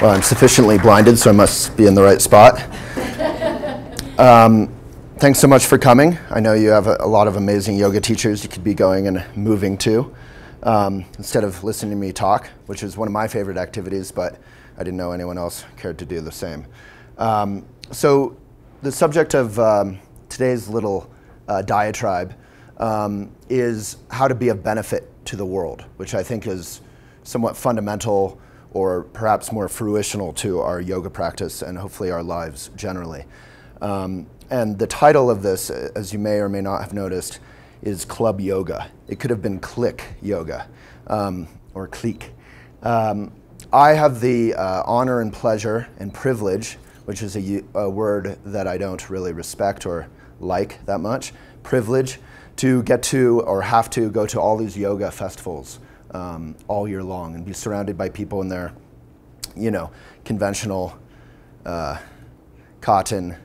Well, I'm sufficiently blinded, so I must be in the right spot. Thanks so much for coming. I know you have a lot of amazing yoga teachers you could be going and moving to instead of listening to me talk, which is one of my favorite activities, but I didn't know anyone else cared to do the same. So the subject of today's little diatribe is how to be of benefit to the world, which I think is somewhat fundamental or perhaps more fruitional to our yoga practice and hopefully our lives generally. And the title of this, as you may or may not have noticed, is Club Yoga. It could have been Click Yoga or Clique. I have the honor and pleasure and privilege, which is a word that I don't really respect or like that much, privilege, to get to or have to go to all these yoga festivals all year long and be surrounded by people in their, you know, conventional cotton,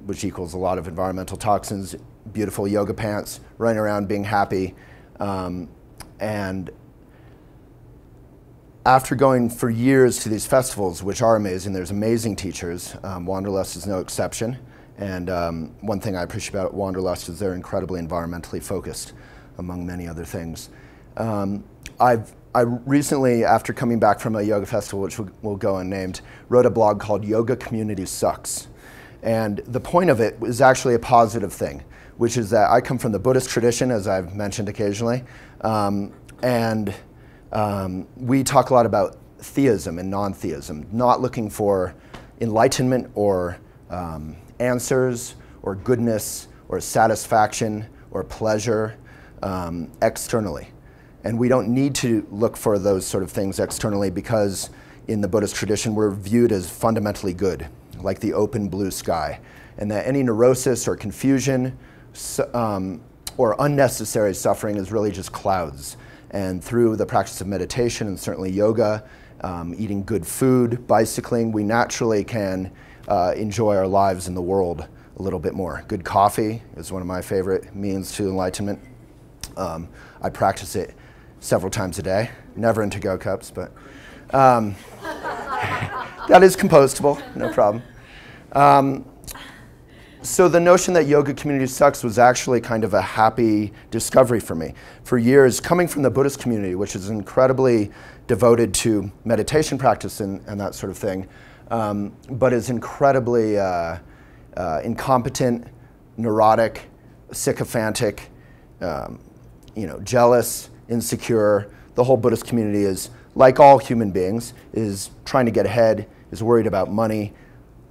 which equals a lot of environmental toxins, beautiful yoga pants, running around being happy. And after going for years to these festivals, which are amazing, there's amazing teachers, Wanderlust is no exception. And one thing I appreciate about Wanderlust is they're incredibly environmentally focused, among many other things. I recently, after coming back from a yoga festival, which will go unnamed, wrote a blog called Yoga Community Sucks. And the point of it is actually a positive thing, which is that I come from the Buddhist tradition, as I've mentioned occasionally, and we talk a lot about theism and non-theism, not looking for enlightenment or answers or goodness or satisfaction or pleasure externally. And we don't need to look for those sort of things externally because in the Buddhist tradition we're viewed as fundamentally good, like the open blue sky, and that any neurosis or confusion or unnecessary suffering is really just clouds. And through the practice of meditation and certainly yoga, eating good food, bicycling, we naturally can enjoy our lives in the world a little bit more. Good coffee is one of my favorite means to enlightenment. I practice it several times a day, never in to-go cups, but that is compostable, no problem. So the notion that yoga community sucks was actually kind of a happy discovery for me. For years, coming from the Buddhist community, which is incredibly devoted to meditation practice and that sort of thing, but is incredibly incompetent, neurotic, sycophantic, jealous, insecure. The whole Buddhist community is, like all human beings, is trying to get ahead, is worried about money,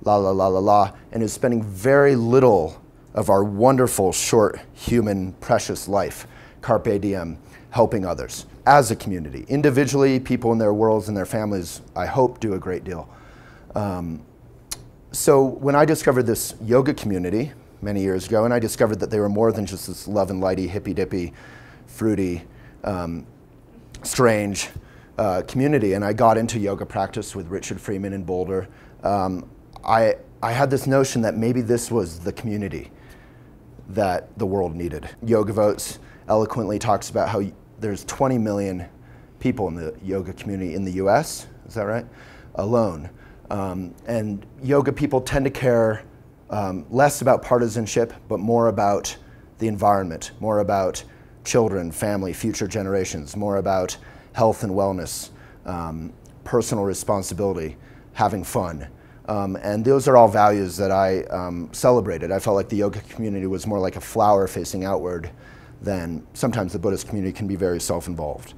la la la la la, and is spending very little of our wonderful, short, human, precious life, carpe diem, helping others as a community. Individually, people in their worlds and their families, I hope, do a great deal. So when I discovered this yoga community many years ago, and I discovered that they were more than just this love and lighty, hippy-dippy, fruity, strange community, and I got into yoga practice with Richard Freeman in Boulder, I had this notion that maybe this was the community that the world needed. Yoga Votes eloquently talks about how there's 20 million people in the yoga community in the US, is that right? Alone. And yoga people tend to care less about partisanship, but more about the environment, more about children, family, future generations, more about health and wellness, personal responsibility, having fun. And those are all values that I celebrated. I felt like the yoga community was more like a flower facing outward than sometimes the Buddhist community can be very self-involved.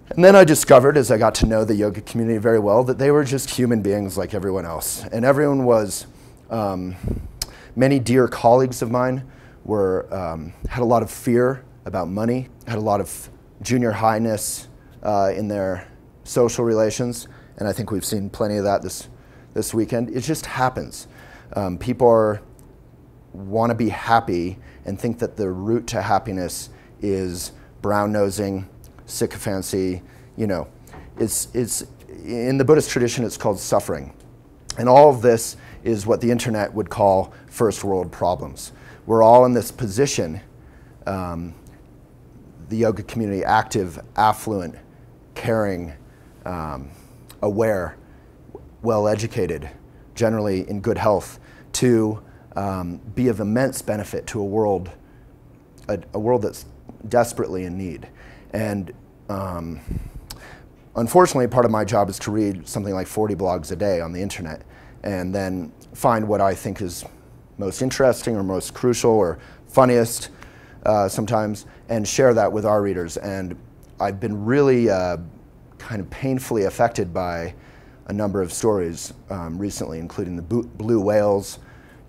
And then I discovered, as I got to know the yoga community very well, that they were just human beings like everyone else. And everyone was, many dear colleagues of mine were, had a lot of fear about money, had a lot of junior highness in their social relations, and I think we've seen plenty of that this weekend. It just happens. People want to be happy and think that the route to happiness is brown-nosing, sycophancy, it's in the Buddhist tradition it's called suffering. And all of this is what the internet would call first world problems. We're all in this position, the yoga community, active, affluent, caring, aware, well-educated, generally in good health, to be of immense benefit to a world that's desperately in need. And unfortunately, part of my job is to read something like 40 blogs a day on the internet, and then find what I think is most interesting or most crucial or funniest sometimes, and share that with our readers. And I've been really kind of painfully affected by a number of stories recently, including the blue whales,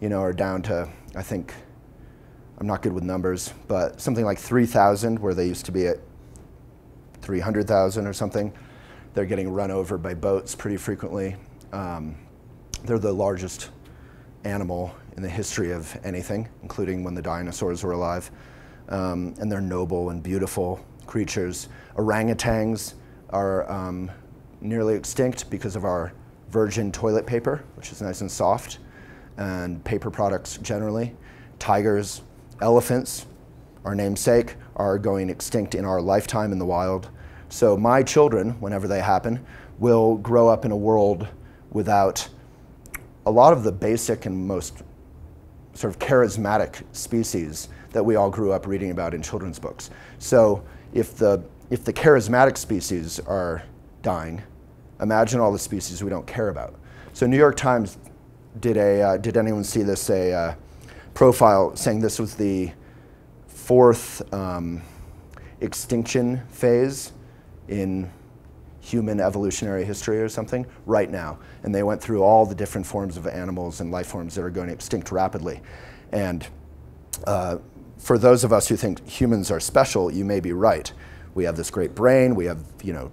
are down to, I think, I'm not good with numbers, but something like 3,000, where they used to be at 300,000 or something. They're getting run over by boats pretty frequently. They're the largest animal in the history of anything, including when the dinosaurs were alive. And they're noble and beautiful creatures. Orangutans are nearly extinct because of our virgin toilet paper, which is nice and soft, and paper products generally. Tigers, elephants, our namesake, are going extinct in our lifetime in the wild. So my children, whenever they happen, will grow up in a world without a lot of the basic and most sort of charismatic species that we all grew up reading about in children's books. So if the charismatic species are dying, imagine all the species we don't care about. So New York Times did anyone see this, a profile saying this was the fourth extinction phase in human evolutionary history or something right now. And they went through all the different forms of animals and life forms that are going extinct rapidly. And for those of us who think humans are special, you may be right. We have this great brain, we have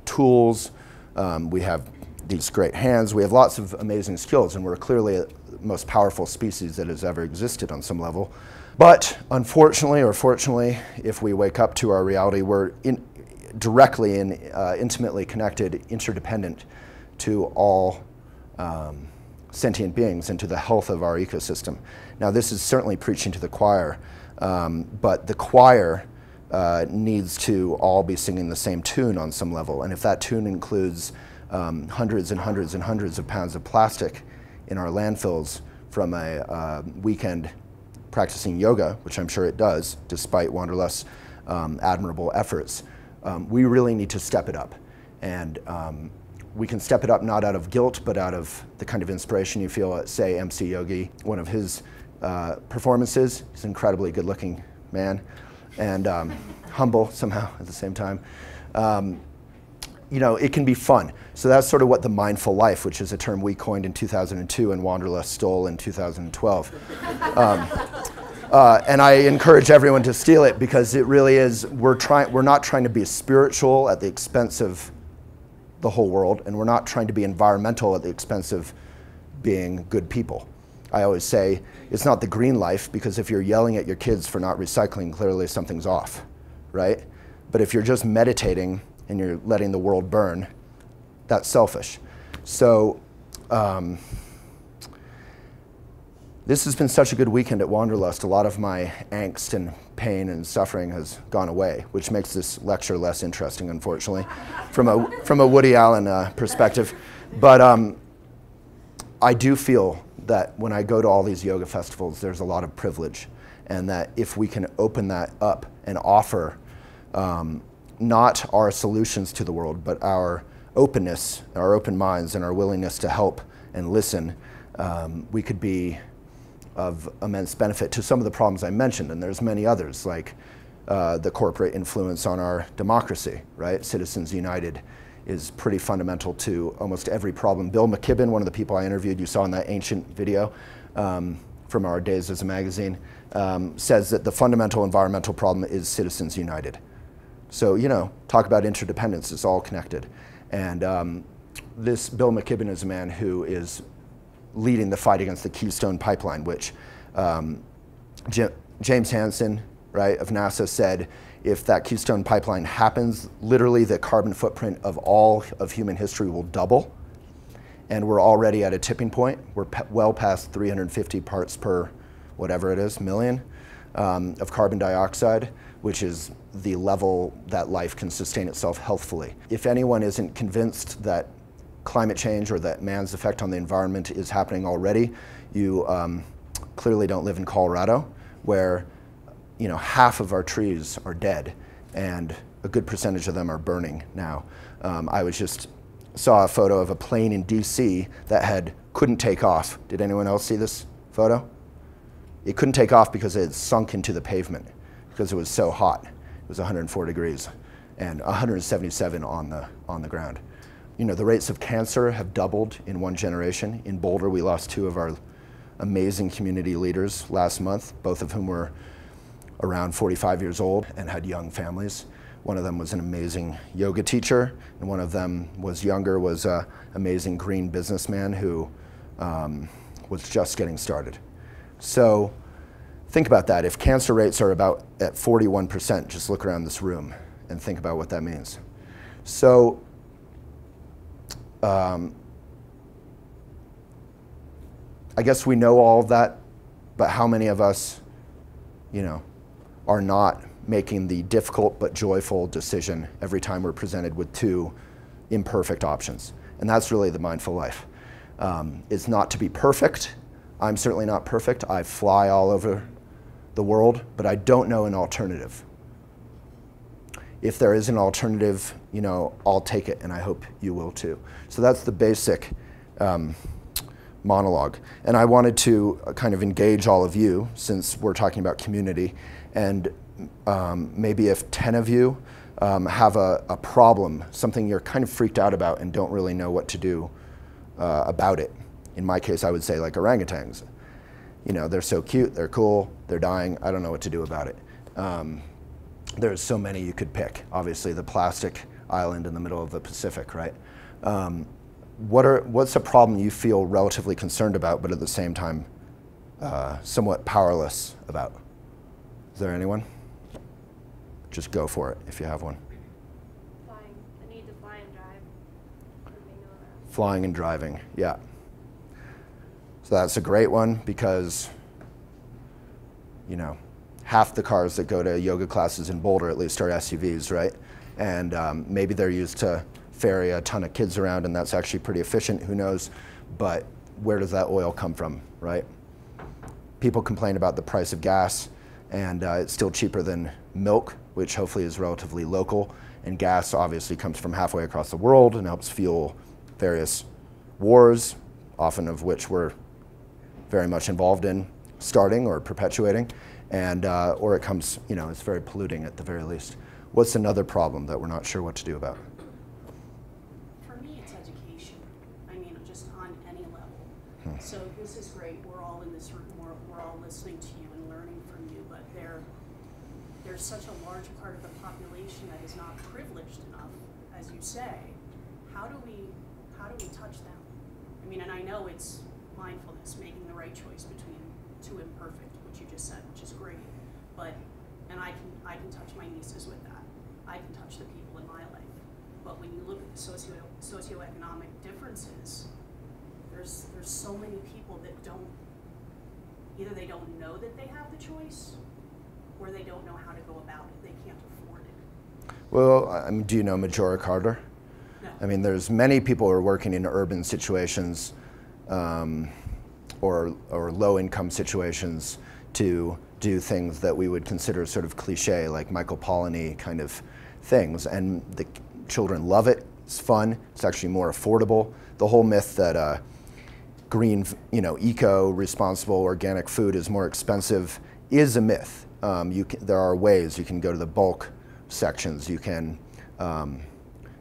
tools, we have these great hands, we have lots of amazing skills, and we're clearly the most powerful species that has ever existed on some level. But unfortunately or fortunately, if we wake up to our reality, we're directly and intimately connected, interdependent to all sentient beings and to the health of our ecosystem. Now, this is certainly preaching to the choir, but the choir needs to all be singing the same tune on some level. And if that tune includes hundreds and hundreds and hundreds of pounds of plastic in our landfills from a weekend practicing yoga, which I'm sure it does, despite Wanderlust's admirable efforts, we really need to step it up. And we can step it up not out of guilt, but out of the kind of inspiration you feel at, say, MC Yogi, one of his performances. He's an incredibly good-looking man, and humble somehow at the same time. It can be fun. So that's sort of what the mindful life, which is a term we coined in 2002 and Wanderlust stole in 2012. And I encourage everyone to steal it, because it really is, we're not trying to be spiritual at the expense of the whole world, and we're not trying to be environmental at the expense of being good people. I always say it's not the green life, because if you're yelling at your kids for not recycling, clearly something's off, right? But if you're just meditating and you're letting the world burn, that's selfish. So this has been such a good weekend at Wanderlust. A lot of my angst and pain and suffering has gone away, which makes this lecture less interesting, unfortunately, from a Woody Allen perspective. But I do feel that when I go to all these yoga festivals, there's a lot of privilege, and that if we can open that up and offer not our solutions to the world, but our openness, our open minds, and our willingness to help and listen, we could be of immense benefit to some of the problems I mentioned. And there's many others, like the corporate influence on our democracy, right? Citizens United is pretty fundamental to almost every problem. Bill McKibben, one of the people I interviewed, you saw in that ancient video from our days as a magazine, says that the fundamental environmental problem is Citizens United. So, talk about interdependence, it's all connected. And this Bill McKibben is a man who is leading the fight against the Keystone Pipeline, which James Hansen, right, of NASA said, if that Keystone Pipeline happens, literally the carbon footprint of all of human history will double. And we're already at a tipping point. We're well past 350 parts per whatever it is, million of carbon dioxide, which is the level that life can sustain itself healthfully. If anyone isn't convinced that climate change or that man's effect on the environment is happening already. You clearly don't live in Colorado, where half of our trees are dead, and a good percentage of them are burning now. I just saw a photo of a plane in DC that couldn't take off. Did anyone else see this photo? It couldn't take off because it had sunk into the pavement because it was so hot. It was 104 degrees and 177 on the ground. The rates of cancer have doubled in one generation. In Boulder, we lost two of our amazing community leaders last month, both of whom were around 45 years old and had young families. One of them was an amazing yoga teacher, and one of them was younger, was an amazing green businessman who was just getting started. So think about that. If cancer rates are about at 41%, just look around this room and think about what that means. So I guess we know all of that, but how many of us, are not making the difficult but joyful decision every time we're presented with two imperfect options? And that's really the mindful life. It's not to be perfect. I'm certainly not perfect. I fly all over the world, but I don't know an alternative. If there is an alternative, I'll take it, and I hope you will too. So that's the basic monologue. And I wanted to kind of engage all of you, since we're talking about community, and maybe if 10 of you have a problem, something you're kind of freaked out about and don't really know what to do about it. In my case, I would say like orangutans. They're so cute, they're cool, they're dying, I don't know what to do about it. There's so many you could pick. Obviously, the plastic island in the middle of the Pacific, right? What's a problem you feel relatively concerned about, but at the same time somewhat powerless about? Is there anyone? Just go for it if you have one. Flying. I need to fly and drive. Everybody know that. Flying and driving, yeah. So that's a great one because, half the cars that go to yoga classes in Boulder at least are SUVs, right? And maybe they're used to ferry a ton of kids around, and that's actually pretty efficient, who knows? But where does that oil come from, right? People complain about the price of gas, and it's still cheaper than milk, which hopefully is relatively local. And gas obviously comes from halfway across the world and helps fuel various wars, often of which we're very much involved in starting or perpetuating. And, or it comes, it's very polluting at the very least. What's another problem that we're not sure what to do about? For me, it's education. I mean, just on any level. So this is great. We're all in this room. We're all listening to you and learning from you. But there's such a large part of the population that is not privileged enough, as you say. How do we touch them? I mean, and I know it's mindfulness, making the right choice between two imperfect, which you just said, which is great. And I can touch my nieces with that. I can touch the people in my life. But when you look at the socioeconomic differences, there's so many people that either they don't know that they have the choice, or they don't know how to go about it. They can't afford it. Well, do you know Majora Carter? No. I mean, there's many people who are working in urban situations or low-income situations to do things that we would consider sort of cliche, like Michael Polanyi kind of things. And the children love it. It's fun. It's actually more affordable. The whole myth that green, eco, responsible, organic food is more expensive is a myth. There are ways. You can go to the bulk sections. You can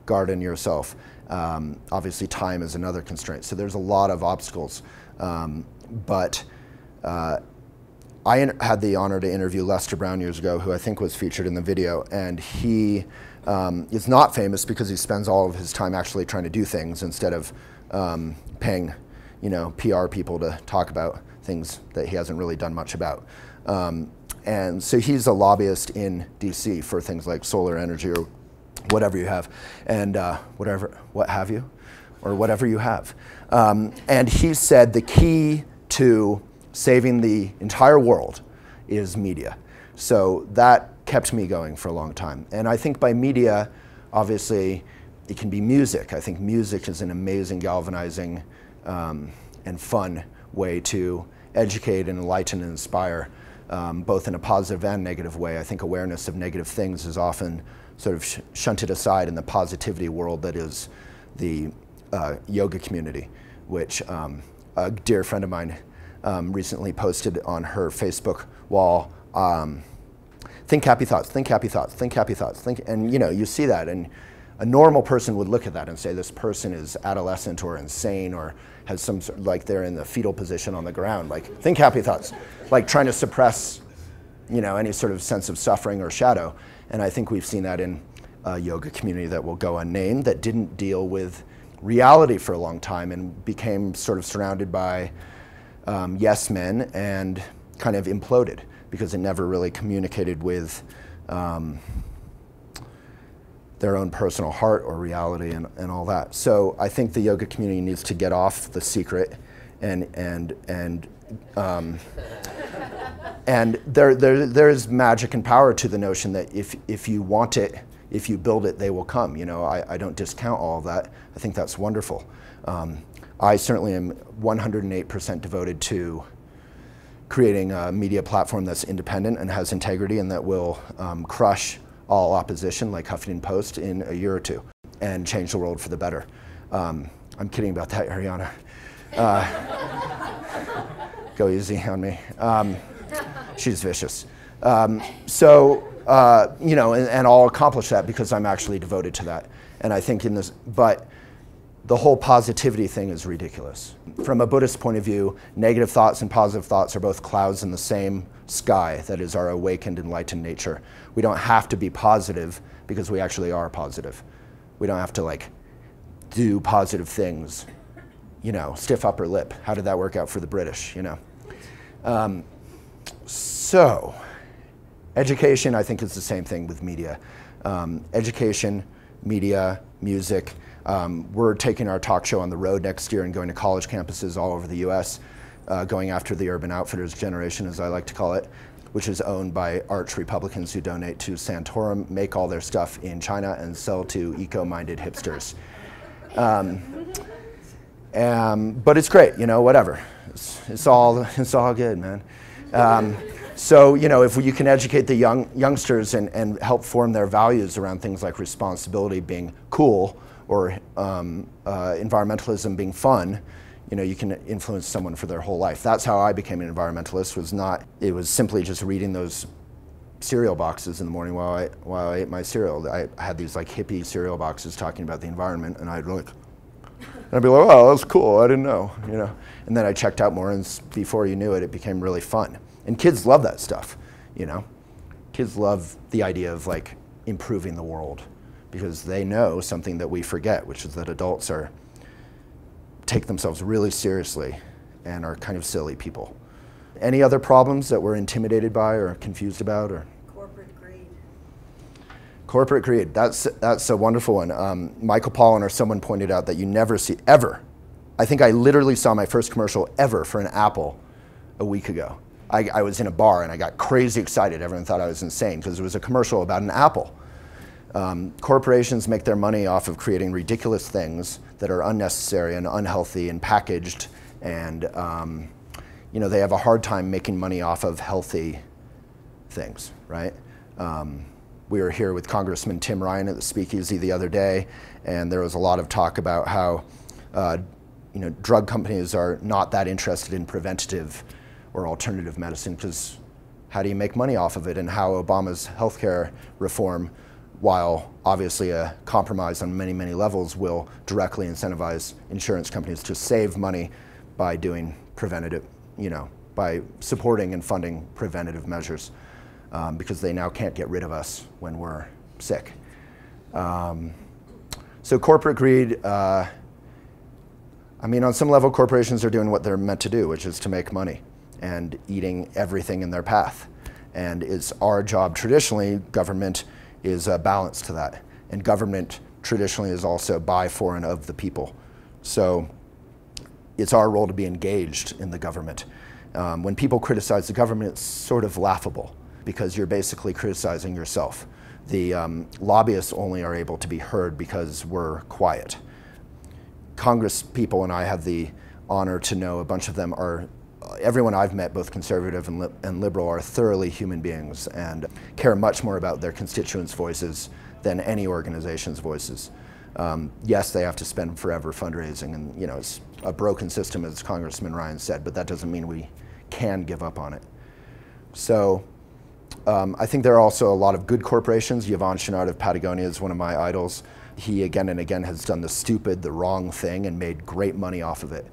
garden yourself. Obviously, time is another constraint. So there's a lot of obstacles. But I had the honor to interview Lester Brown years ago, who I think was featured in the video, and he is not famous because he spends all of his time actually trying to do things instead of paying, PR people to talk about things that he hasn't really done much about. And so he's a lobbyist in DC for things like solar energy or whatever you have, and what have you, or whatever you have. And he said the key to saving the entire world is media. So that kept me going for a long time. And I think by media, obviously, It can be music. I think music is an amazing galvanizing and fun way to educate and enlighten and inspire, both in a positive and negative way. I think awareness of negative things is often sort of shunted aside in the positivity world that is the yoga community, which a dear friend of mine recently posted on her Facebook wall, think happy thoughts, think happy thoughts, think happy thoughts, and you know, you see that, and a normal person would look at that and say this person is adolescent or insane or has some sort of, like they're in the fetal position on the ground, like think happy thoughts, like trying to suppress, you know, any sort of sense of suffering or shadow. And I think we've seen that in a yoga community that will go unnamed, that didn't deal with reality for a long time and became sort of surrounded by yes men and kind of imploded because it never really communicated with their own personal heart or reality and all that. So I think the yoga community needs to get off The Secret and there's magic and power to the notion that if you want it, if you build it, they will come. You know, I don't discount all of that. I think that's wonderful. I certainly am 108% devoted to creating a media platform that's independent and has integrity and that will crush all opposition like Huffington Post in a year or two and change the world for the better. I'm kidding about that, Ariana. Go easy on me. She's vicious. You know, and I'll accomplish that because I'm actually devoted to that. And I think in this, but the whole positivity thing is ridiculous. From a Buddhist point of view, negative thoughts and positive thoughts are both clouds in the same sky, that is our awakened, enlightened nature. We don't have to be positive because we actually are positive. We don't have to like do positive things, you know, stiff upper lip. How did that work out for the British, you know? So, education, I think, is the same thing with media. Education, media, music. We're taking our talk show on the road next year and going to college campuses all over the US, going after the Urban Outfitters generation, as I like to call it, which is owned by arch Republicans who donate to Santorum, make all their stuff in China, and sell to eco-minded hipsters. But it's great, you know, whatever. It's all good, man. So, you know, if you can educate the youngsters and help form their values around things like responsibility being cool or environmentalism being fun, you know, you can influence someone for their whole life. That's how I became an environmentalist. It was simply just reading those cereal boxes in the morning while I ate my cereal. I had these like hippie cereal boxes talking about the environment, and I'd be like, oh, that's cool, I didn't know, you know. And then I checked out more, and before you knew it, it became really fun. And kids love that stuff, you know. Kids love the idea of like improving the world because they know something that we forget, which is that adults take themselves really seriously and are kind of silly people. Any other problems that we're intimidated by or confused about? Or Corporate greed. Corporate greed, that's a wonderful one. Michael Pollan or someone pointed out that you never see, ever. I think I literally saw my first commercial ever for an Apple a week ago. I was in a bar and I got crazy excited. Everyone thought I was insane because it was a commercial about an apple. Corporations make their money off of creating ridiculous things that are unnecessary and unhealthy and packaged, and you know, they have a hard time making money off of healthy things, right? We were here with Congressman Tim Ryan at the Speakeasy the other day, and there was a lot of talk about how you know, drug companies are not that interested in preventative or alternative medicine because how do you make money off of it, and how Obama's healthcare reform, while obviously a compromise on many, many levels, will directly incentivize insurance companies to save money by doing preventative, you know, by supporting and funding preventative measures because they now can't get rid of us when we're sick. So corporate greed, I mean, on some level, corporations are doing what they're meant to do, which is to make money and eating everything in their path. And it's our job, traditionally, government is a balance to that. And government traditionally is also by, for, and of the people. So it's our role to be engaged in the government. When people criticize the government, it's sort of laughable because you're basically criticizing yourself. The lobbyists only are able to be heard because we're quiet. Congress people, and I have the honor to know a bunch of them, are everyone I've met, both conservative and liberal, are thoroughly human beings and care much more about their constituents' voices than any organization's voices. Yes, they have to spend forever fundraising, and it's a broken system, as Congressman Ryan said, but that doesn't mean we can give up on it. So I think there are also a lot of good corporations. Yvon Chouinard of Patagonia is one of my idols. He again and again has done the stupid, the wrong thing and made great money off of it.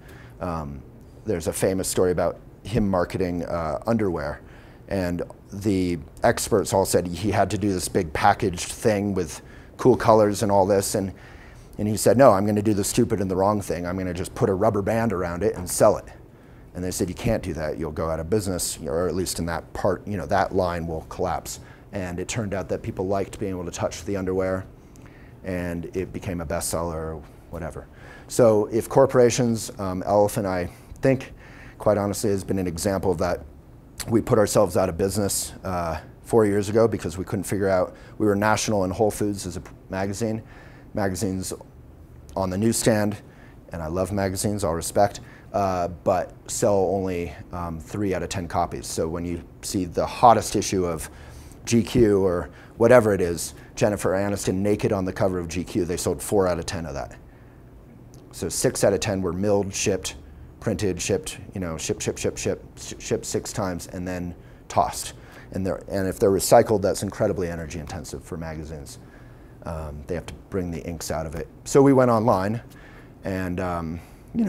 There's a famous story about him marketing underwear, and the experts all said he had to do this big packaged thing with cool colors and all this, and he said, no, I'm going to do the stupid and the wrong thing. I'm going to just put a rubber band around it and sell it. And they said, you can't do that. You'll go out of business, or at least in that part, that line will collapse. And it turned out that people liked being able to touch the underwear, and it became a bestseller or whatever. So if corporations, Elephant, I think, quite honestly, has been an example of that. We put ourselves out of business 4 years ago because we couldn't figure out, we were national in Whole Foods as a magazine. Magazines on the newsstand, and I love magazines, all respect, but sell only 3 out of 10 copies. So when you see the hottest issue of GQ or whatever it is, Jennifer Aniston naked on the cover of GQ, they sold 4 out of 10 of that. So 6 out of 10 were milled, shipped, printed, shipped, shipped 6 times, and then tossed. And if they're recycled, that's incredibly energy intensive for magazines. They have to bring the inks out of it. So we went online and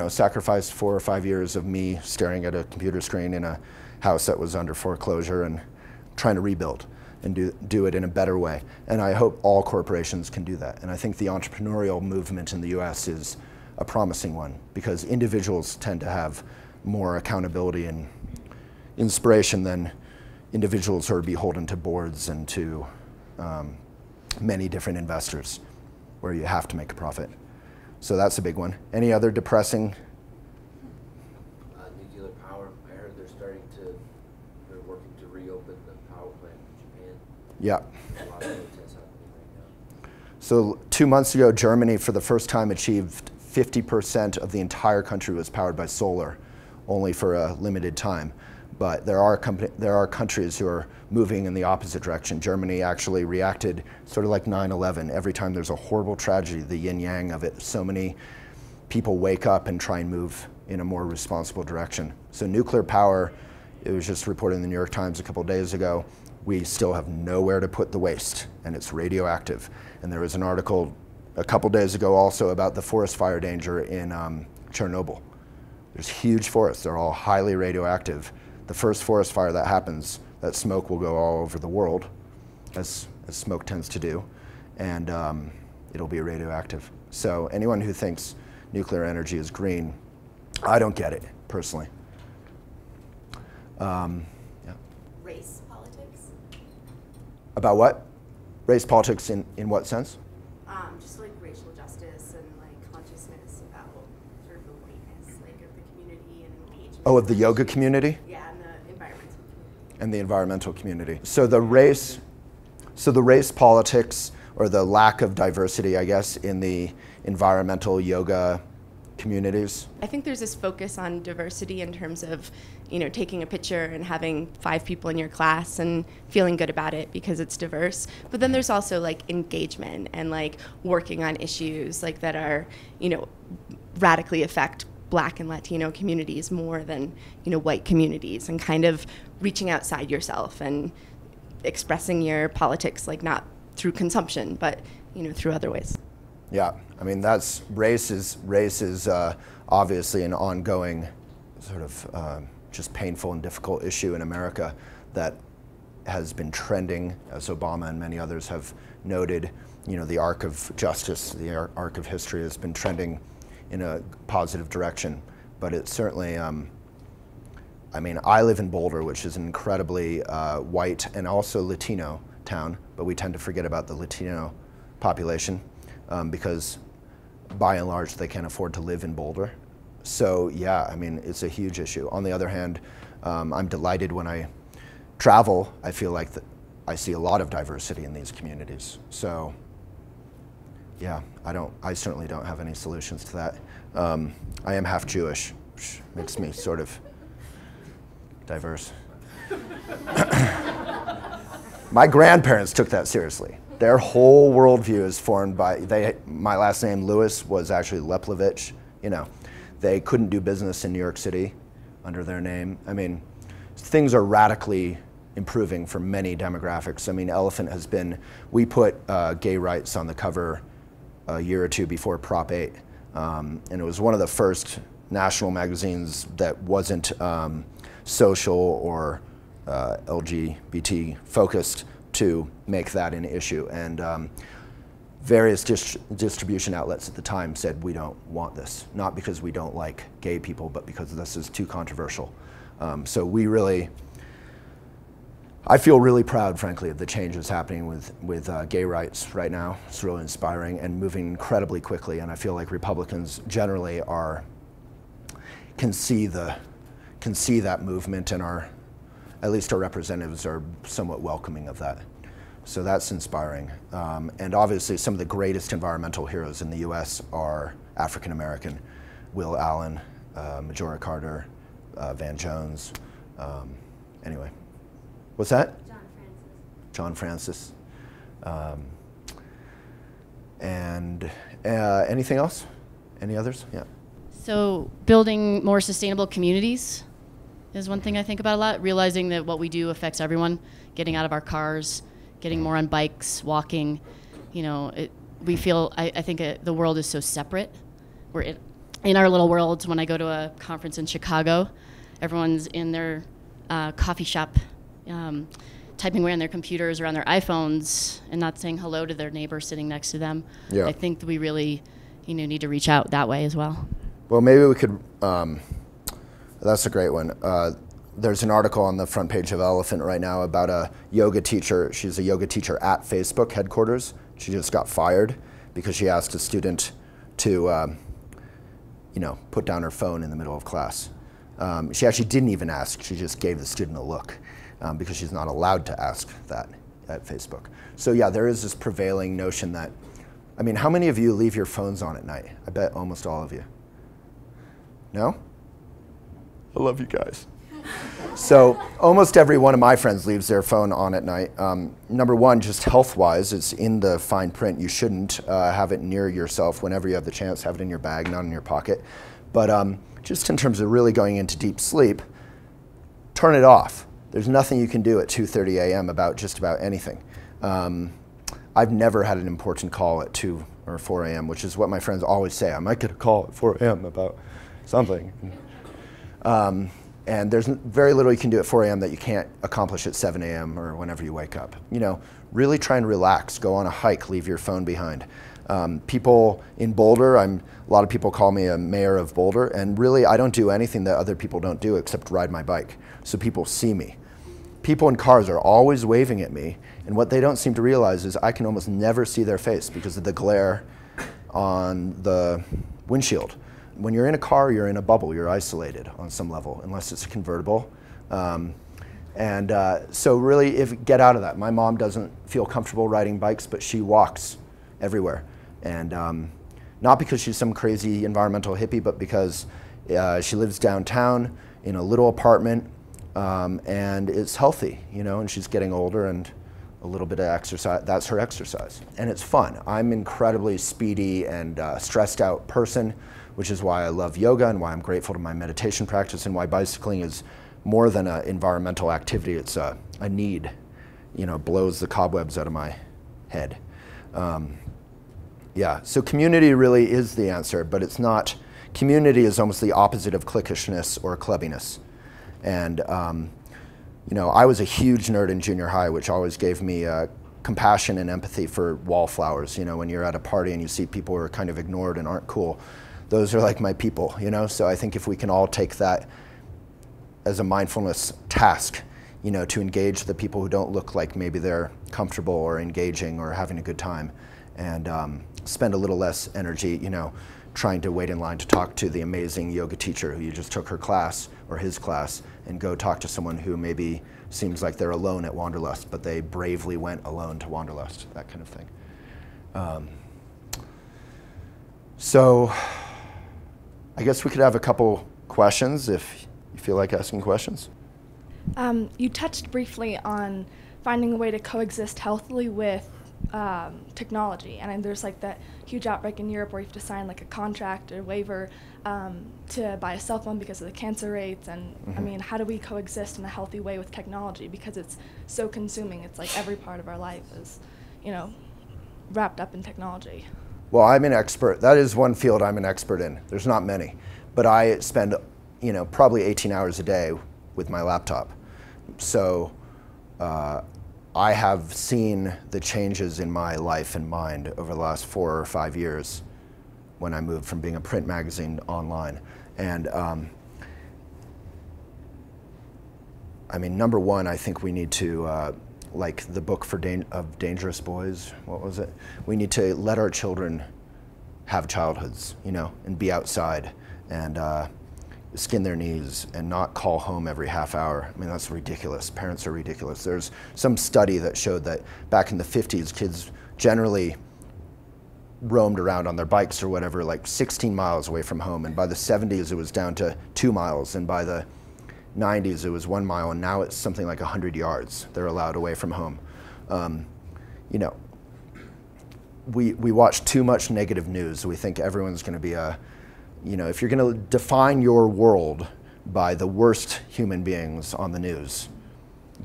sacrificed 4 or 5 years of me staring at a computer screen in a house that was under foreclosure and trying to rebuild and do it in a better way. And I hope all corporations can do that. And I think the entrepreneurial movement in the US is a promising one, because individuals tend to have more accountability and inspiration than individuals who are beholden to boards and to many different investors where you have to make a profit. So that's a big one. Any other depressing? Nuclear power. I heard they're working to reopen the power plant in Japan. Yeah. A lot of protests happening right now. So 2 months ago, Germany, for the first time, achieved 50% of the entire country was powered by solar, only for a limited time. But there are countries who are moving in the opposite direction. Germany actually reacted sort of like 9/11. Every time there's a horrible tragedy, the yin-yang of it, so many people wake up and try and move in a more responsible direction. So nuclear power, it was just reported in the New York Times a couple days ago, we still have nowhere to put the waste, and it's radioactive. And there was an article a couple days ago also about the forest fire danger in Chernobyl. There's huge forests, they're all highly radioactive. The first forest fire that happens, that smoke will go all over the world, as smoke tends to do, and it'll be radioactive. So anyone who thinks nuclear energy is green, I don't get it, personally. Yeah. Race politics? About what? Race politics in what sense? Just like racial justice and like consciousness about sort of the whiteness, like of the community and engagement. Oh, of the yoga community? Yeah, and the environmental community. And the environmental community. So the race politics, or the lack of diversity, I guess, in the environmental yoga communities. I think there's this focus on diversity in terms of, taking a picture and having 5 people in your class and feeling good about it because it's diverse. But then there's also like engagement and like working on issues like that are, radically affect Black and Latino communities more than, white communities, and kind of reaching outside yourself and expressing your politics, like not through consumption, but, through other ways. Yeah, I mean, race is obviously an ongoing sort of just painful and difficult issue in America that has been trending, as Obama and many others have noted. The arc of justice, the arc of history has been trending in a positive direction, but it's certainly, I mean, I live in Boulder, which is an incredibly white and also Latino town, but we tend to forget about the Latino population because by and large they can't afford to live in Boulder. So yeah, I mean, it's a huge issue. On the other hand, I'm delighted when I travel. I feel like I see a lot of diversity in these communities. So yeah, I certainly don't have any solutions to that. I am half Jewish, which makes me sort of diverse. My grandparents took that seriously. Their whole worldview is formed by, my last name, Lewis, was actually Leplovich. You know, they couldn't do business in New York City under their name. I mean, things are radically improving for many demographics. I mean, Elephant has been, we put gay rights on the cover a year or two before Prop 8. And it was one of the first national magazines that wasn't social or LGBT focused to make that an issue. And various distribution outlets at the time said, we don't want this. Not because we don't like gay people, but because this is too controversial. So we really, I feel really proud, frankly, of the changes happening with gay rights right now. It's really inspiring and moving incredibly quickly, and I feel like Republicans generally can see that movement, and at least our representatives are somewhat welcoming of that. So that's inspiring. And obviously some of the greatest environmental heroes in the US are African American. Will Allen, Majora Carter, Van Jones. Anyway, what's that? John Francis. And anything else? Any others? Yeah. So building more sustainable communities is one thing I think about a lot, realizing that what we do affects everyone, getting out of our cars, getting more on bikes, walking. You know, we feel, I think the world is so separate. We're in our little worlds. When I go to a conference in Chicago, everyone's in their coffee shop, typing away on their computers or on their iPhones and not saying hello to their neighbor sitting next to them. Yeah. I think that we really, need to reach out that way as well. Well, maybe we could, that's a great one. There's an article on the front page of Elephant right now about a yoga teacher. She's a yoga teacher at Facebook headquarters. She just got fired because she asked a student to, put down her phone in the middle of class. She actually didn't even ask. She just gave the student a look because she's not allowed to ask that at Facebook. So yeah, there is this prevailing notion that, I mean, how many of you leave your phones on at night? I bet almost all of you. No? I love you guys. So almost every one of my friends leaves their phone on at night. Number one, just health-wise, it's in the fine print. You shouldn't have it near yourself whenever you have the chance. Have it in your bag, not in your pocket. But just in terms of really going into deep sleep, turn it off. There's nothing you can do at 2:30 a.m. about just about anything. I've never had an important call at 2 or 4 a.m., which is what my friends always say. I might get a call at 4 a.m. about something. And there's very little you can do at 4 a.m. that you can't accomplish at 7 a.m. or whenever you wake up. Really try and relax. Go on a hike. Leave your phone behind. People in Boulder, a lot of people call me a mayor of Boulder, and really I don't do anything that other people don't do except ride my bike. So people see me. People in cars are always waving at me, and what they don't seem to realize is I can almost never see their face because of the glare on the windshield. When you're in a car, you're in a bubble. You're isolated on some level, unless it's convertible. So really, get out of that. My mom doesn't feel comfortable riding bikes, but she walks everywhere. And not because she's some crazy environmental hippie, but because she lives downtown in a little apartment, and it's healthy, and she's getting older, and a little bit of exercise, that's her exercise. And it's fun. I'm incredibly speedy and stressed out person, which is why I love yoga and why I'm grateful to my meditation practice and why bicycling is more than an environmental activity. It's a need, blows the cobwebs out of my head. Yeah, so community really is the answer, but it's not. Community is almost the opposite of cliquishness or clubbiness. And I was a huge nerd in junior high, which always gave me compassion and empathy for wallflowers. When you're at a party and you see people who are kind of ignored and aren't cool, those are like my people, So I think if we can all take that as a mindfulness task, to engage the people who don't look like maybe they're comfortable or engaging or having a good time, and spend a little less energy, trying to wait in line to talk to the amazing yoga teacher who you just took her class or his class and go talk to someone who maybe seems like they're alone at Wanderlust, but they bravely went alone to Wanderlust, that kind of thing. So I guess we could have a couple questions if you feel like asking questions. You touched briefly on finding a way to coexist healthily with technology, and there's like that huge outbreak in Europe where you have to sign like a contract or waiver to buy a cell phone because of the cancer rates, and I mean, how do we coexist in a healthy way with technology, because it's so consuming? It's like every part of our life is, you know, wrapped up in technology. Well, I'm an expert. That is one field I'm an expert in. There's not many, but I spend, you know, probably 18 hours a day with my laptop. So I have seen the changes in my life and mind over the last 4 or 5 years when I moved from being a print magazine online. And I mean, number one, I think we need to, like the book of Dangerous Boys, what was it? We need to let our children have childhoods, you know, and be outside and skin their knees and not call home every half hour. I mean, that's ridiculous. Parents are ridiculous. There's some study that showed that back in the 50s, kids generally roamed around on their bikes or whatever, like 16 miles away from home. And by the 70s, it was down to 2 miles. And by the 90s, it was 1 mile. And now it's something like 100 yards they're allowed away from home. You know, we watch too much negative news. We think everyone's going to be a, you know, if you're going to define your world by the worst human beings on the news,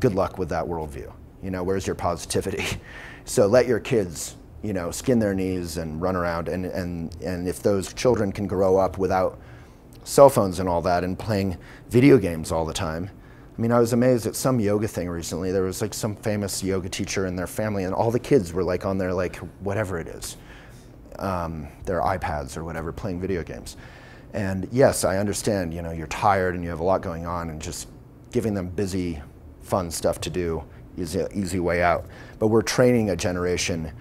good luck with that worldview. You know, where's your positivity? So let your kids, you know, skin their knees and run around. And if those children can grow up without cell phones and all that and playing video games all the time. I mean, I was amazed at some yoga thing recently. There was like some famous yoga teacher and their family, and all the kids were like on their, like, whatever it is, their iPads or whatever, playing video games. And yes, I understand, you know, you're tired and you have a lot going on, and just giving them busy, fun stuff to do is an easy way out. But we're training a generation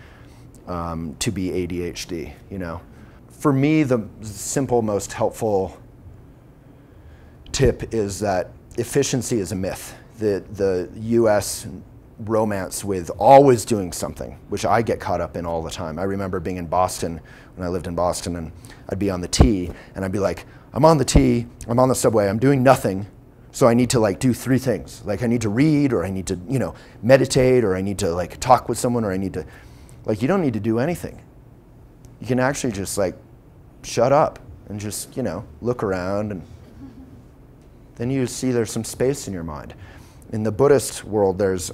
to be ADHD, you know. For me, the simple, most helpful tip is that efficiency is a myth. The US romance with always doing something, which I get caught up in all the time. I remember being in Boston when I lived in Boston, and I'd be on the T and I'd be like, I'm on the T, I'm on the subway, I'm doing nothing, so I need to like do 3 things. Like I need to read, or I need to, you know, meditate, or I need to like talk with someone, or I need to, like, you don't need to do anything. You can actually just like shut up and just, you know, look around, and then you see there's some space in your mind. In the Buddhist world, there's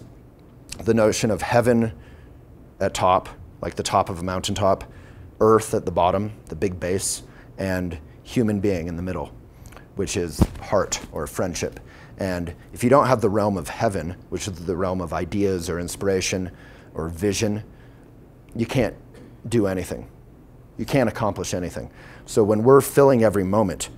the notion of heaven at top, like the top of a mountaintop, earth at the bottom, the big base, and human being in the middle, which is heart or friendship. And if you don't have the realm of heaven, which is the realm of ideas or inspiration or vision, you can't do anything. You can't accomplish anything. So when we're filling every moment,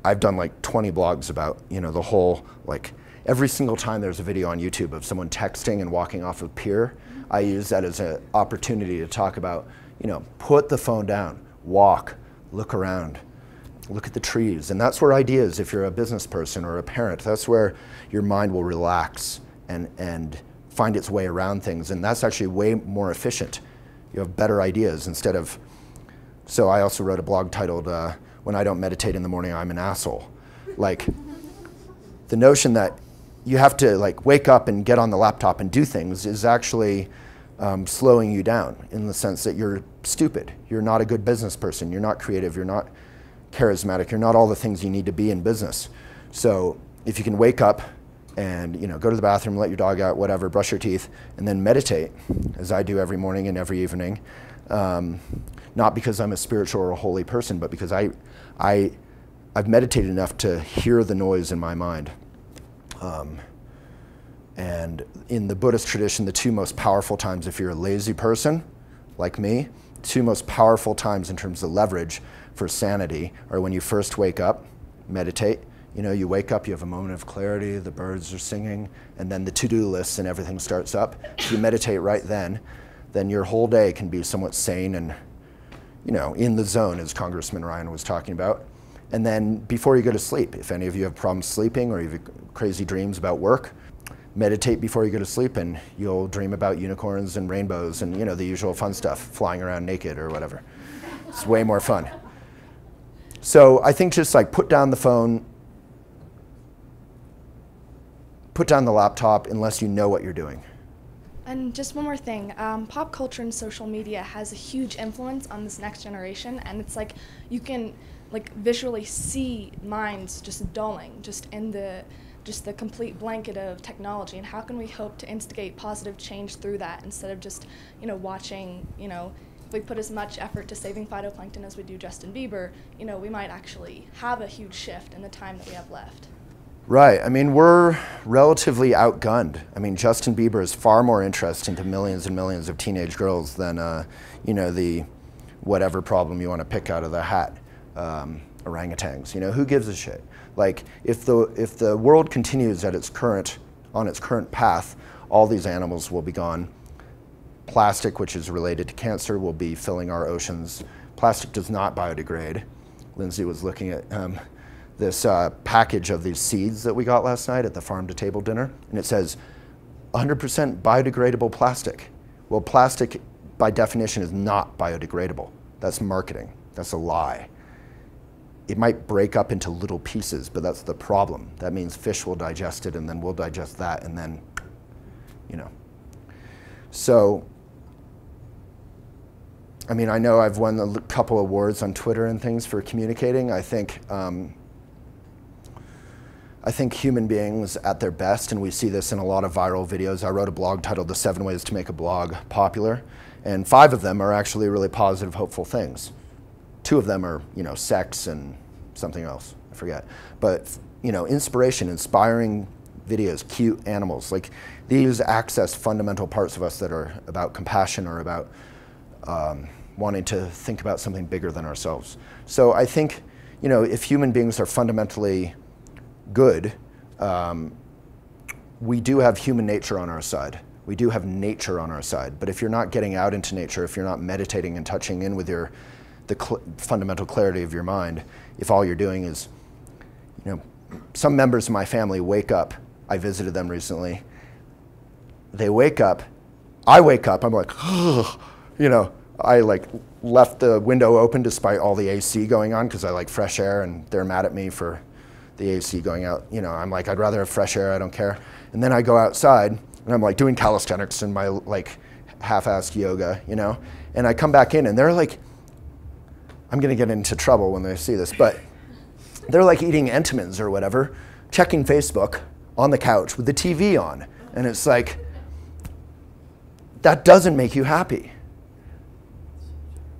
I've done like 20 blogs about, you know, the whole, like, every single time there's a video on YouTube of someone texting and walking off a pier, I use that as an opportunity to talk about, you know, put the phone down, walk, look around, look at the trees. And that's where ideas, if you're a business person or a parent, that's where your mind will relax and find its way around things. And that's actually way more efficient. You have better ideas instead of, so I also wrote a blog titled, When I Don't Meditate in the Morning, I'm an Asshole. Like, the notion that you have to like wake up and get on the laptop and do things is actually slowing you down, in the sense that you're stupid. You're not a good business person. You're not creative. You're not charismatic. You're not all the things you need to be in business. So if you can wake up and, you know, go to the bathroom, let your dog out, whatever, brush your teeth, and then meditate, as I do every morning and every evening, not because I'm a spiritual or a holy person, but because I've meditated enough to hear the noise in my mind. And in the Buddhist tradition, the 2 most powerful times, if you're a lazy person like me, 2 most powerful times in terms of leverage for sanity are when you first wake up, meditate. You know, you wake up, you have a moment of clarity, the birds are singing, and then the to-do lists and everything starts up. If you meditate right then your whole day can be somewhat sane and, you know, in the zone, as Congressman Ryan was talking about. And then before you go to sleep, if any of you have problems sleeping or you have crazy dreams about work, meditate before you go to sleep and you'll dream about unicorns and rainbows and, you know, the usual fun stuff, flying around naked or whatever. It's way more fun. So I think just like put down the phone, put down the laptop unless you know what you're doing. And just one more thing, pop culture and social media has a huge influence on this next generation, and it's like you can like visually see minds just dulling, just in the complete blanket of technology. And how can we hope to instigate positive change through that instead of just, you know, watching, you know, if we put as much effort to saving phytoplankton as we do Justin Bieber, you know, we might actually have a huge shift in the time that we have left. Right. I mean, we're relatively outgunned. I mean, Justin Bieber is far more interesting to millions and millions of teenage girls than, you know, the whatever problem you want to pick out of the hat, orangutans. You know, who gives a shit? Like, if the world continues on its current path, all these animals will be gone. Plastic, which is related to cancer, will be filling our oceans. Plastic does not biodegrade. Lindsay was looking at this package of these seeds that we got last night at the farm-to-table dinner, and it says 100% biodegradable plastic. Well, plastic, by definition, is not biodegradable. That's marketing. That's a lie. It might break up into little pieces, but that's the problem. That means fish will digest it, and then we'll digest that, and then, you know. So, I mean, I know I've won a couple awards on Twitter and things for communicating. I think human beings at their best, and we see this in a lot of viral videos. I wrote a blog titled The 7 Ways to Make a Blog Popular, and 5 of them are actually really positive, hopeful things. 2 of them are, you know, sex and something else, I forget. But, you know, inspiration, inspiring videos, cute animals. Like, these access fundamental parts of us that are about compassion or about wanting to think about something bigger than ourselves. So I think, you know, if human beings are fundamentally good, we do have human nature on our side. We do have nature on our side. But if you're not getting out into nature, if you're not meditating and touching in with the fundamental clarity of your mind, if all you're doing is, you know, some members of my family wake up. I visited them recently. They wake up. I wake up. I'm like, oh, you know, I like left the window open despite all the AC going on because I like fresh air, and they're mad at me for the AC going out. You know, I'm like, I'd rather have fresh air, I don't care. And then I go outside and I'm like doing calisthenics and my like half-assed yoga, you know, and I come back in and they're like, I'm gonna get into trouble when they see this, but they're like eating Entenmann's or whatever, checking Facebook on the couch with the TV on. And it's like, that doesn't make you happy.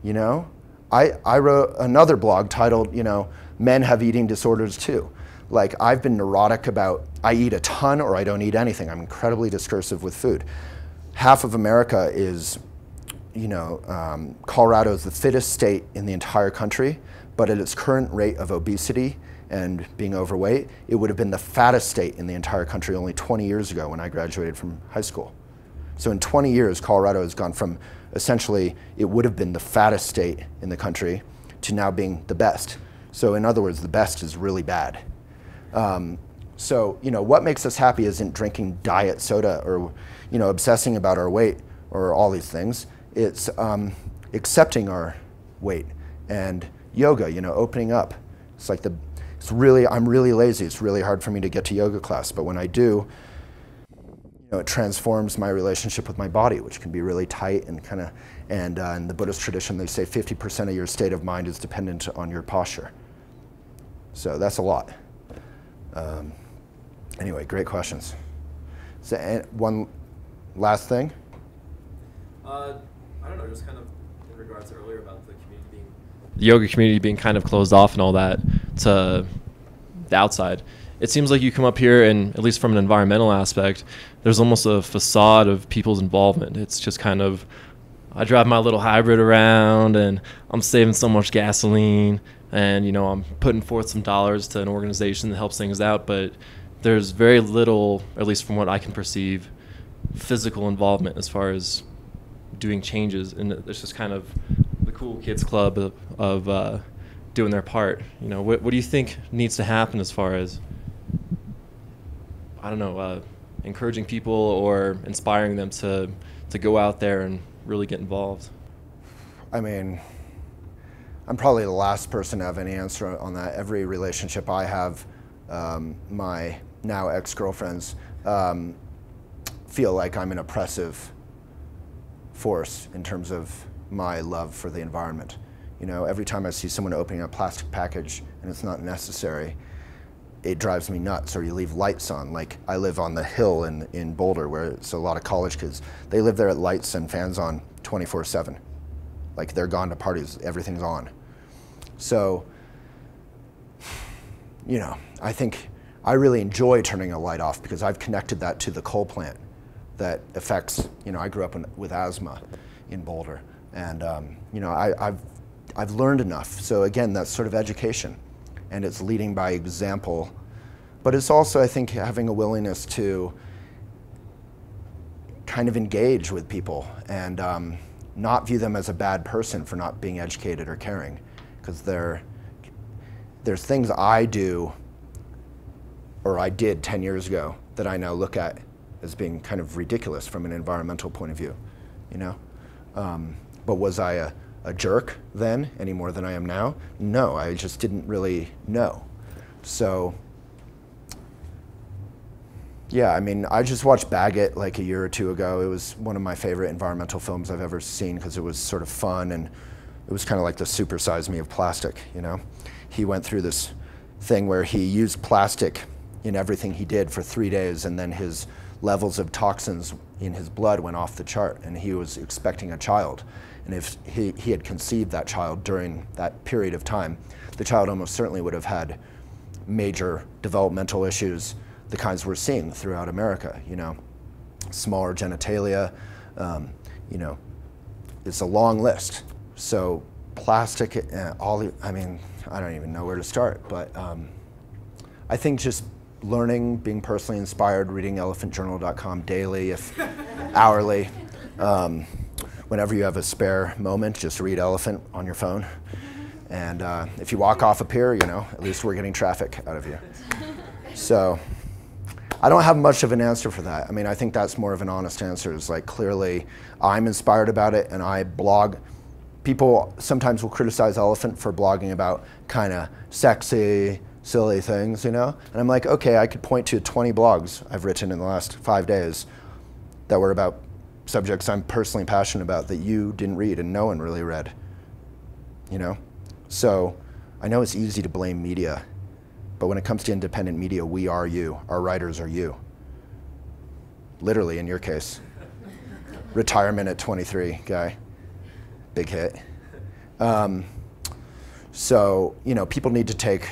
You know? I wrote another blog titled, you know, Men Have Eating Disorders Too. Like, I've been neurotic about, I eat a ton or I don't eat anything. I'm incredibly discursive with food. Half of America is, you know, Colorado is the fittest state in the entire country, but at its current rate of obesity and being overweight, it would have been the fattest state in the entire country only 20 years ago when I graduated from high school. So in 20 years, Colorado has gone from essentially, it would have been the fattest state in the country to now being the best. So in other words, the best is really bad. So, you know, what makes us happy isn't drinking diet soda or, you know, obsessing about our weight or all these things. It's accepting our weight and yoga, you know, opening up. It's like I'm really lazy. It's really hard for me to get to yoga class, but when I do, you know, it transforms my relationship with my body, which can be really tight and kind of, and in the Buddhist tradition, they say 50% of your state of mind is dependent on your posture. So that's a lot. Anyway, great questions. So, one last thing? I don't know, just kind of in regards to earlier about the yoga community being kind of closed off and all that to the outside. It seems like you come up here and, at least from an environmental aspect, there's almost a facade of people's involvement. It's just kind of, I drive my little hybrid around and I'm saving so much gasoline and, you know, I'm putting forth some dollars to an organization that helps things out, but there's very little, at least from what I can perceive, physical involvement as far as doing changes. And it's just kind of the cool kids club of doing their part. You know, what do you think needs to happen as far as, I don't know, encouraging people or inspiring them to go out there and really get involved? I mean, I'm probably the last person to have any answer on that. Every relationship I have, my now ex-girlfriends, feel like I'm an oppressive force in terms of my love for the environment. You know, every time I see someone opening a plastic package and it's not necessary, it drives me nuts. Or you leave lights on. Like, I live on the hill in Boulder, where it's a lot of college kids. They live there at lights and fans on 24/7. Like, they're gone to parties, everything's on. So, you know, I think I really enjoy turning a light off because I've connected that to the coal plant that affects, you know, I grew up with asthma in Boulder. And, you know, I've learned enough. So again, that's sort of education, and it's leading by example. But it's also, I think, having a willingness to kind of engage with people and not view them as a bad person for not being educated or caring. Because there's things I do, or I did 10 years ago, that I now look at as being kind of ridiculous from an environmental point of view, you know? But was I a jerk then any more than I am now? No, I just didn't really know. So, yeah, I mean, I just watched Bagot like a year or two ago. It was one of my favorite environmental films I've ever seen because it was sort of fun, and it was kind of like the Super Size Me of plastic, you know? He went through this thing where he used plastic in everything he did for 3 days, and then his levels of toxins in his blood went off the chart, and he was expecting a child. And if he had conceived that child during that period of time, the child almost certainly would have had major developmental issues, the kinds we're seeing throughout America, you know, smaller genitalia, you know, it's a long list. So plastic, I mean, I don't even know where to start, but I think just learning, being personally inspired, reading elephantjournal.com daily, if hourly. Whenever you have a spare moment, just read Elephant on your phone. And if you walk off a pier, you know, at least we're getting traffic out of you. So I don't have much of an answer for that. I mean, I think that's more of an honest answer. It's like, clearly I'm inspired about it, and I blog. People sometimes will criticize Elephant for blogging about kind of sexy, silly things, you know? And I'm like, okay, I could point to 20 blogs I've written in the last 5 days that were about subjects I'm personally passionate about that you didn't read and no one really read, you know? So I know it's easy to blame media, but when it comes to independent media, we are you. Our writers are you. Literally, in your case. Retirement at 23, guy. Big hit. So, you know, people need to take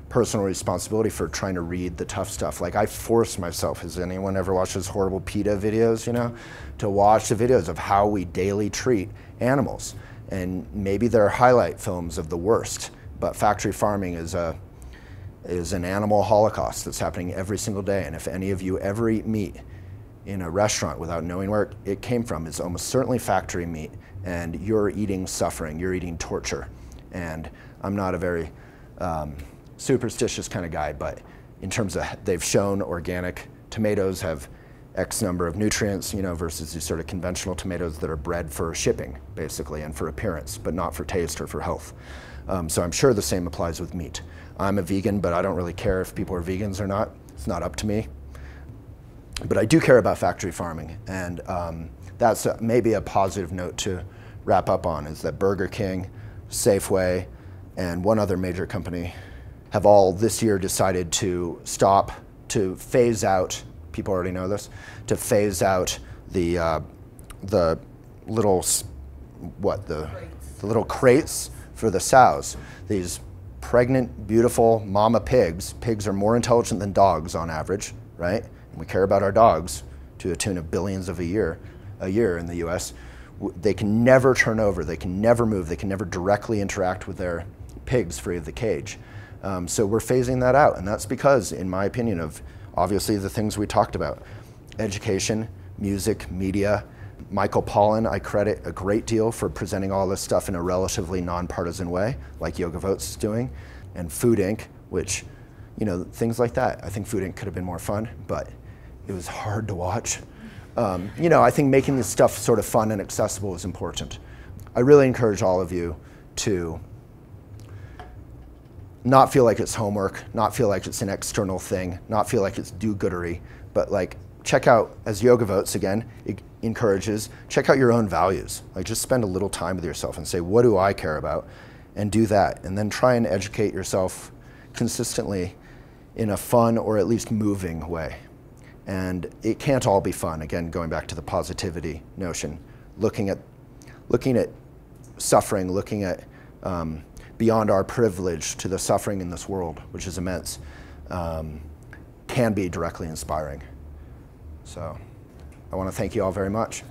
personal responsibility for trying to read the tough stuff. Like, I force myself, has anyone ever watched those horrible PETA videos, you know, to watch the videos of how we daily treat animals. And maybe they're highlight films of the worst, but factory farming is an animal holocaust that's happening every single day. And if any of you ever eat meat in a restaurant without knowing where it came from, it's almost certainly factory meat, and you're eating suffering, you're eating torture. And I'm not a very superstitious kind of guy, but in terms of, they've shown organic tomatoes have X number of nutrients, you know, versus these sort of conventional tomatoes that are bred for shipping, basically, and for appearance, but not for taste or for health. So I'm sure the same applies with meat. I'm a vegan, but I don't really care if people are vegans or not. It's not up to me. But I do care about factory farming, and that's maybe a positive note to wrap up on, is that Burger King, Safeway, and one other major company have all this year decided to phase out, people already know this, to phase out the little, the little crates for the sows. These pregnant, beautiful mama pigs. Pigs are more intelligent than dogs on average, right? And we care about our dogs to a tune of billions of a year in the US. They can never turn over, they can never move, they can never directly interact with their pigs free of the cage. So we're phasing that out, and that's because, in my opinion, of obviously the things we talked about: education, music, media, Michael Pollan, I credit a great deal for presenting all this stuff in a relatively nonpartisan way, like Yoga Votes is doing, and Food Inc., which, you know, things like that. I think Food Inc. could have been more fun, but it was hard to watch. You know, I think making this stuff sort of fun and accessible is important. I really encourage all of you to not feel like it's homework, not feel like it's an external thing, not feel like it's do-goodery, but like check out, as Yoga Votes again encourages, check out your own values. Like just spend a little time with yourself and say, what do I care about? And do that, and then try and educate yourself consistently in a fun or at least moving way. And it can't all be fun. Again, going back to the positivity notion, looking at suffering, looking at beyond our privilege to the suffering in this world, which is immense, can be directly inspiring. So I want to thank you all very much.